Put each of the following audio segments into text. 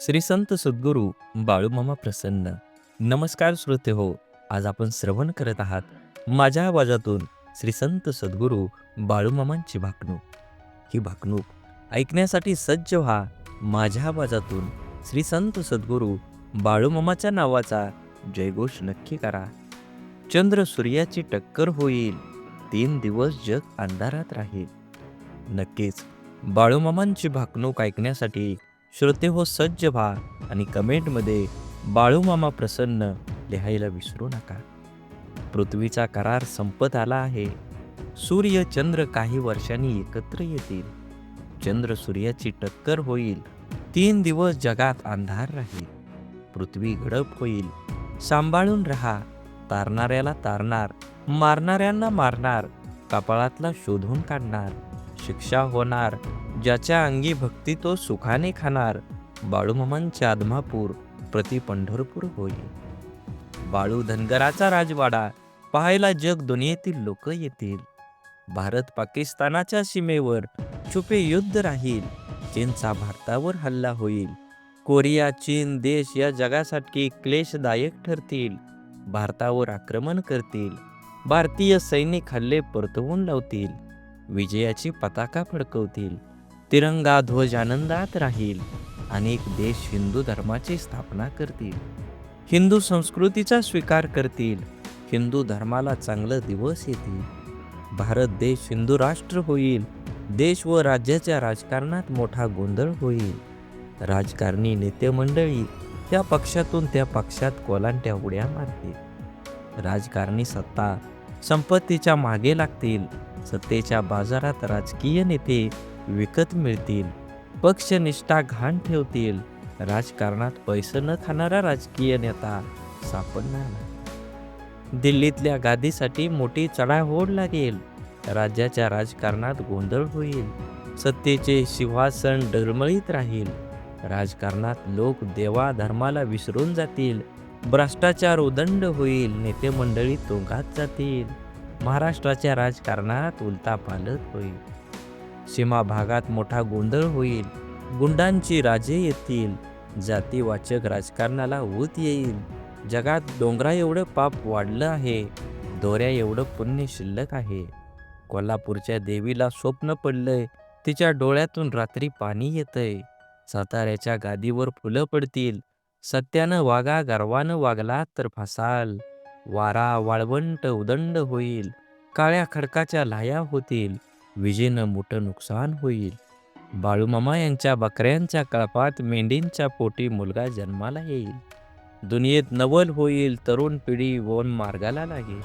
श्री संत सद्गुरू बाळूमामा प्रसन्न. नमस्कार श्रोते हो. आज आपण श्रवण करत आहात माझ्या आवाजातून श्री संत सद्गुरू बाळूमामांची भाकणूक. ही भाकणूक ऐकण्यासाठी सज्ज व्हा. माझ्या आवाजातून श्री संत सद्गुरू बाळूमामाच्या नावाचा जयघोष नक्की करा. चंद्र सूर्याची टक्कर होईल, 3 दिवस जग अंधारात राहील. नक्कीच बाळूमामांची भाकणूक ऐकण्यासाठी श्रोते हो सज्ज व्हा आणि कमेंटमध्ये बाळूमामा प्रसन्न लिहायला विसरू नका. पृथ्वीचा करार संपत आला आहे. सूर्य चंद्र काही वर्षांनी एकत्र येतील. चंद्र सूर्याची टक्कर होईल, 3 दिवस जगात अंधार राहील. पृथ्वी गडप होईल, सांभाळून राहा. तारणाऱ्याला तारणार, मारणाऱ्यांना मारणार, कपाळातला शोधून काढणार. शिक्षा होणार, ज्याच्या अंगी भक्ती तो सुखाने खाणार. बाळूमामांच्या आदमापूर प्रति पंढरपूर होईल. बाळू धनगराचा राजवाडा पाहायला जग दुनियेतील लोक येतील. भारत पाकिस्तानाच्या सीमेवर छुपे युद्ध राहील. चीनचा भारतावर हल्ला होईल. कोरिया चीन देश या जगासाठी क्लेशदायक ठरतील. भारतावर आक्रमण करतील. भारतीय सैनिक हल्ले परतवून लावतील. विजयाची पताका फडकवतील. तिरंगा ध्वज आनंदात राहील. अनेक देश हिंदू धर्माची स्थापना करतील. हिंदू संस्कृतीचा स्वीकार करतील. हिंदू धर्माला चांगले दिवस येतील. भारत देश हिंदू राष्ट्र होईल. देश व राज्याच्या राजकारणात मोठा गोंधळ होईल. राजकारणी नेते मंडळी त्या पक्षातून त्या पक्षात कोलांट्या उड्या मारतील. राजकारणी सत्ता संपत्तीच्या मागे लागतील. सत्तेच्या बाजारात राजकीय नेते विकत मिळतील. पक्षनिष्ठा घाण ठेवतील. राजकारणात पैसे न खाणारा राजकीय नेता सापडणार नाही. दिल्लीतल्या गादीसाठी मोठी चढाओढ लागेल. राज्याच्या राजकारणात गोंधळ होईल. सत्तेचे सिंहासन डळमळीत राहील. राजकारणात लोक देवा धर्माला विसरून जातील. भ्रष्टाचार उदंड होईल. नेते मंडळी तुरुंगात जातील. महाराष्ट्राच्या राजकारणात उलथापालथ होईल. सीमा भागात मोठा गोंधळ होईल. गुंडांची राजे येतील. जातीवाचक राजकारणाला ऊत येईल. जगात डोंगरा एवढं पाप वाढलं आहे. दोऱ्या एवढं पुण्य शिल्लक आहे. कोल्हापूरच्या देवीला स्वप्न पडलंय. तिच्या डोळ्यातून रात्री पाणी येतंय. साताऱ्याच्या गादीवर फुलं पडतील. सत्यानं वागा, गर्वानं वागला तर फसाल. वारा वाळवंट उदंड होईल. काळ्या खडकाच्या लाया होतील. विजेनं मोठं नुकसान होईल. बाळूमामा यांच्या बकऱ्यांच्या कळपात मेंढींच्या पोटी मुलगा जन्माला येईल. दुनियेत नवल होईल. तरुण पिढी वन मार्गाला लागेल.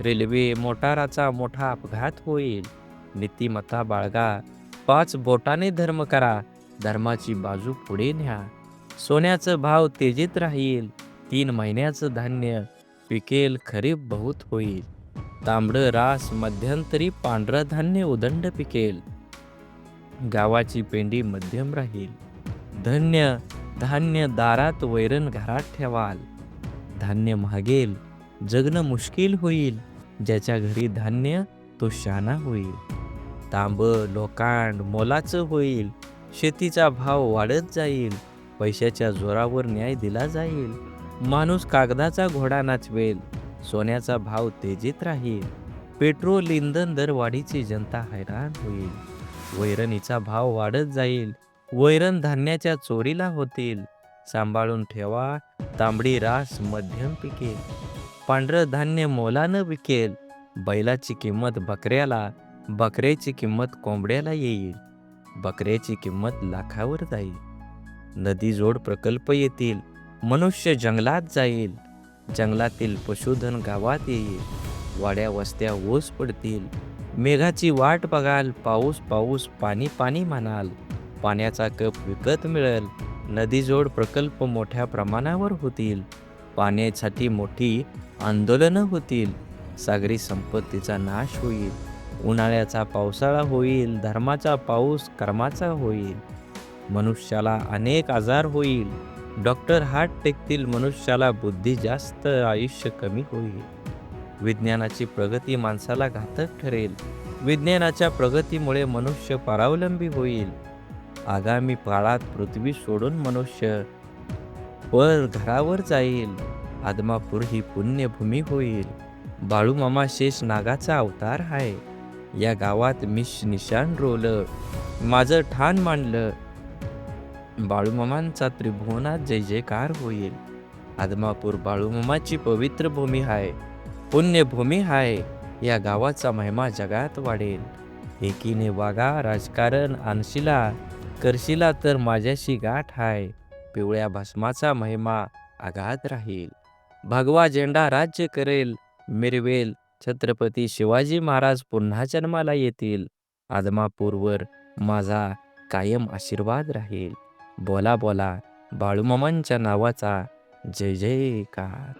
रेल्वे मोटाराचा मोठा अपघात होईल. नीतिमत्ता बाळगा. 5 बोटाने धर्म करा. धर्माची बाजू पुढे न्या. सोन्याचं भाव तेजीत राहील. 3 महिन्याचं धान्य पिकेल. खरीप बहुत होईल. तांबडं रास मध्यंतरी पांढरं धान्य उदंड पिकेल. गावाची पेंडी मध्यम राहील. धन्य धान्य दारात, वैरण घरात ठेवाल. धान्य महागेल. जगणं मुश्किल होईल. ज्याच्या घरी धान्य तो शहाणा होईल. तांब लोकांड मोलाचं होईल. शेतीचा भाव वाढत जाईल. पैशाच्या जोरावर न्याय दिला जाईल. माणूस कागदाचा घोडा नाचवेल. सोन्याचा भाव तेजीत राहील. पेट्रोल इंधन दरवाढीची जनता हैराण होईल. वैरणीचा भाव वाढत जाईल. वैरण धान्याच्या चोरीला होतील. सांभाळून ठेवा. तांबडी रास मध्यम पिकेल. पांढरं धान्य मोलानं विकेल. बैलाची किंमत बकऱ्याला, बकऱ्याची किंमत कोंबड्याला येईल. बकऱ्याची किंमत लाखावर जाईल. नदी जोड प्रकल्प येतील. मनुष्य जंगलात जाईल. जंगलातील पशुधन गावात येईल. वाड्या वस्त्या ओस पडतील. मेघाची वाट बघाल. पाऊस पाऊस पाणी पाणी म्हणाल. पाण्याचा कप विकत मिळेल. नदीजोड प्रकल्प मोठ्या प्रमाणावर होतील. पाण्यासाठी मोठी आंदोलनं होतील. सागरी संपत्तीचा नाश होईल. उन्हाळ्याचा पावसाळा होईल. धर्माचा पाऊस कर्माचा होईल. मनुष्याला अनेक आजार होईल. डॉक्टर हात टेकतील. मनुष्याला बुद्धी जास्त, आयुष्य कमी होईल. विज्ञानाची प्रगती माणसाला घातक ठरेल. विज्ञानाच्या प्रगतीमुळे मनुष्य परावलंबी होईल. आगामी काळात पृथ्वी सोडून मनुष्य पर घरावर जाईल. आदमापूर ही पुण्यभूमी होईल. बाळूमामा शेष नागाचा अवतार आहे. या गावात मी निशाण रोवलं, माझं ठाण मांडलं. बाळूमामांचा त्रिभुवनात जय जयकार होईल. आदमापूर बाळूमामाची पवित्र भूमी आहे, पुण्यभूमी आहे. या गावाचा महिमा जगात वाढेल. एकीने वागा राजकारण आणशिला, करशिला तर माझ्याशी गाठ आहे. पिवळ्या भस्माचा महिमा आगाध राहील. भगवा झेंडा राज्य करेल, मिरवेल. छत्रपती शिवाजी महाराज पुन्हा जन्माला येतील. आदमापूरवर माझा कायम आशीर्वाद राहील. बोला बोला बाळूमामांच्या नावाचा जय जयकार.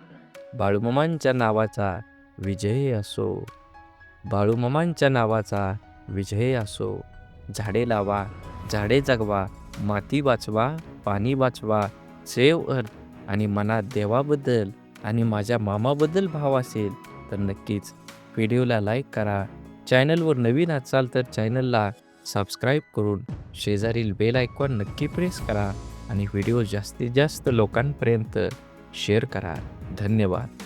बाळूमामांच्या नावाचा विजय असो. बाळूमामांच्या नावाचा विजय असो. झाडे लावा, झाडे जगवा, माती वाचवा, पाणी वाचवा. सेव अर्थ आणि मनात देवाबद्दल आणि माझ्या मामाबद्दल भाव असेल तर नक्कीच व्हिडिओला लाईक करा. चॅनलवर नवीन असाल तर चॅनलला सबस्क्राईब करून शेजारील बेल आयकॉन नक्की प्रेस करा आणि व्हिडिओ जास्तीत जास्त लोकांपर्यंत शेअर करा. धन्यवाद.